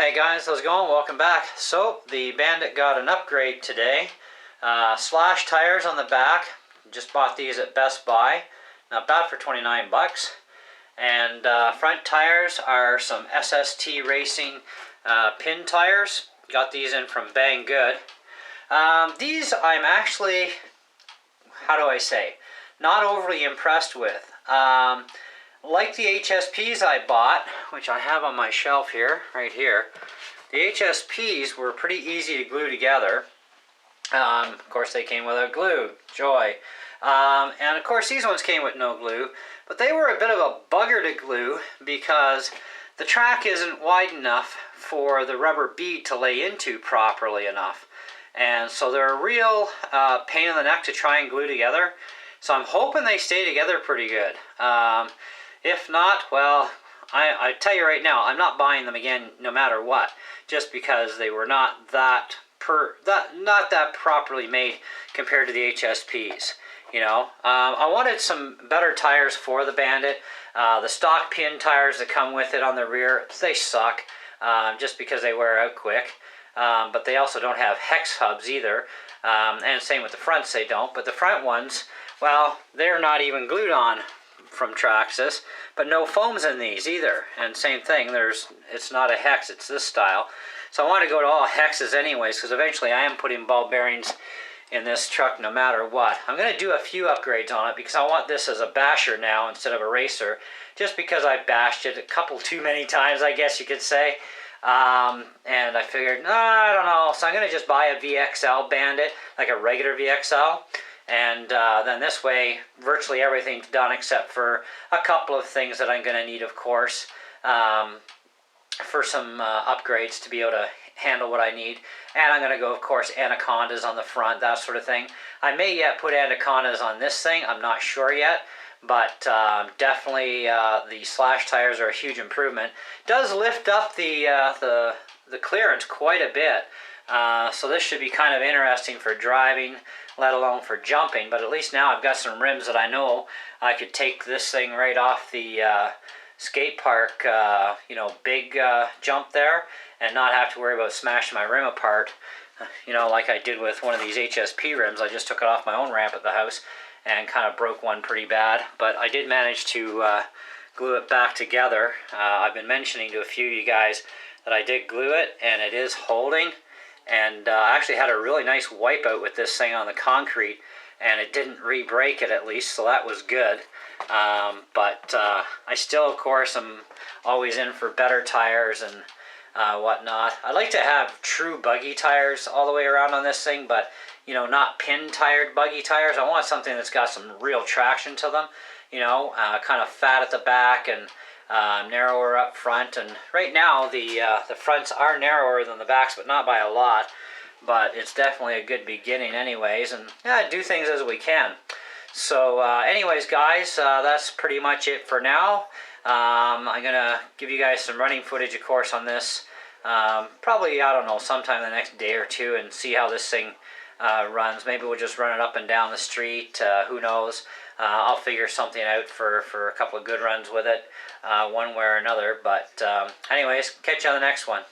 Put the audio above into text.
Hey guys, how's it going? Welcome back. So, the Bandit got an upgrade today. Slash tires on the back. Just bought these at Best Buy. Not bad for 29 bucks. And front tires are some SST Racing pin tires. Got these in from Bang Good. These I'm actually, how do I say, not overly impressed with. Like the HSPs I bought, which I have on my shelf here, right here, the HSPs were pretty easy to glue together. Of course, they came without glue. Joy. And of course, these ones came with no glue, but they were a bit of a bugger to glue because the track isn't wide enough for the rubber bead to lay into properly enough. And so they're a real pain in the neck to try and glue together. So I'm hoping they stay together pretty good. If not, well, I tell you right now, I'm not buying them again no matter what, just because they were not that properly made compared to the HSPs. You know, I wanted some better tires for the Bandit. The stock pin tires that come with it on the rear, they suck, just because they wear out quick. But they also don't have hex hubs either, and same with the fronts, they don't. But the front ones, well, they're not even glued on from Traxxas, but no foams in these either. And same thing, it's not a hex, it's this style. So I want to go to all hexes anyways, because eventually I am putting ball bearings in this truck no matter what. I'm going to do a few upgrades on it because I want this as a basher now instead of a racer, just because I bashed it a couple too many times, I guess you could say. And I figured, no, I don't know, so I'm going to just buy a VXL Bandit, like a regular VXL. And then this way, virtually everything's done except for a couple of things that I'm going to need, of course, for some upgrades to be able to handle what I need. And I'm going to go, of course, anacondas on the front, that sort of thing. I may yet put anacondas on this thing. I'm not sure yet. But definitely the slash tires are a huge improvement. Does lift up the clearance quite a bit. So this should be kind of interesting for driving, let alone for jumping. But at least now I've got some rims that I know I could take this thing right off the skate park, big jump there, and not have to worry about smashing my rim apart. You know, like I did with one of these HSP rims. I just took it off my own ramp at the house and kind of broke one pretty bad. But I did manage to glue it back together. I've been mentioning to a few of you guys that I did glue it, and it is holding. And I actually had a really nice wipeout with this thing on the concrete, and it didn't re-break it at least, so that was good. But I still, of course, am always in for better tires and whatnot. I like to have true buggy tires all the way around on this thing, but you know, not pin-tired buggy tires. I want something that's got some real traction to them, you know, kind of fat at the back and narrower up front. And right now the fronts are narrower than the backs, but not by a lot. But it's definitely a good beginning anyways, and yeah, do things as we can. So anyways, guys, that's pretty much it for now. I'm going to give you guys some running footage, of course, on this. Probably, I don't know, sometime the next day or two, and see how this thing runs. Maybe we'll just run it up and down the street. Who knows? I'll figure something out for a couple of good runs with it, one way or another. But anyways, catch you on the next one.